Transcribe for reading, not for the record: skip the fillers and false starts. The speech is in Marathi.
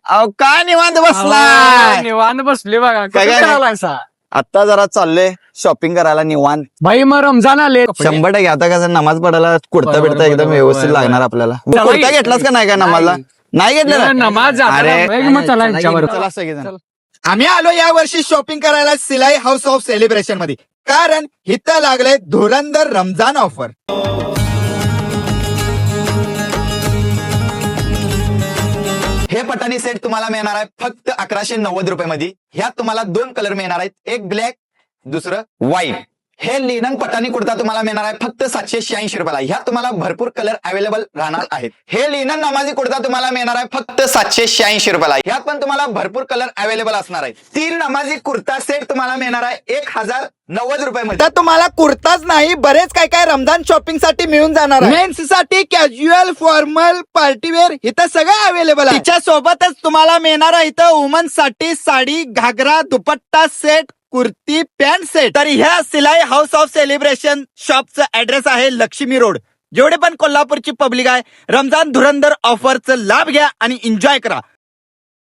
अहो काय निवांत बसलाय निवांत बसले बघा काय काय नाही. करायला आता जरा चाललोय शॉपिंग करायला निवांत. भाई मग रमजान आले 100% आता कसं नमाज पडायला कुर्ता बरोबर, बिडता एकदम बरोबर, व्यवस्थित बरोबर. लागणार आपल्याला. चला कुर्ता की. घेतलास का नाही का नमाजला? नाही घेतलं नमाज चला यांच्यावर चला सगळेजण. आम्ही आलो या वर्षी शॉपिंग करायला सिलाई हाऊस ऑफ सेलिब्रेशन मध्ये, कारण इथं लागले धुरंधर रमजान ऑफर. हे पटाणी सेट तुम्हाला मिळणार आहे फक्त 1190 रुपये मध्ये. ह्यात तुम्हाला 2 कलर मिळणार आहेत, एक ब्लॅक दुसरं व्हाईट. हे लिनन पटाणी कुर्ता तुम्हाला मिळणार आहे फक्त 786 रुपयाला. ह्यात तुम्हाला भरपूर कलर अवेलेबल राहणार आहेत. हे लिनन नमाजी कुर्ता तुम्हाला मिळणार आहे फक्त 786 रुपयाला. ह्यात पण तुम्हाला भरपूर कलर अवेलेबल असणार आहे. 3 नमाजी कुर्ता सेट तुम्हाला मिळणार आहे 1090 रुपयामध्ये. तर तुम्हाला कुर्ताच नाही, बरेच काय काय रमजान शॉपिंग साठी मिळून जाणार आहे. मेन्स साठी कॅज्युअल, फॉर्मल, पार्टीवेअर इथं सगळं अवेलेबल आहे. तिच्या सोबतच तुम्हाला मिळणार आहे इथं वुमन्स साठी साडी, घागरा, दुपट्टा सेट, कुर्ती, पॅन्ट सेट. तर ह्या सिलाई हाऊस ऑफ सेलिब्रेशन शॉपचं ऍड्रेस आहे लक्ष्मी रोड. जेवढे पण कोल्हापूरची पब्लिक आहे, रमजान धुरंधर ऑफरचा लाभ घ्या आणि एन्जॉय करा.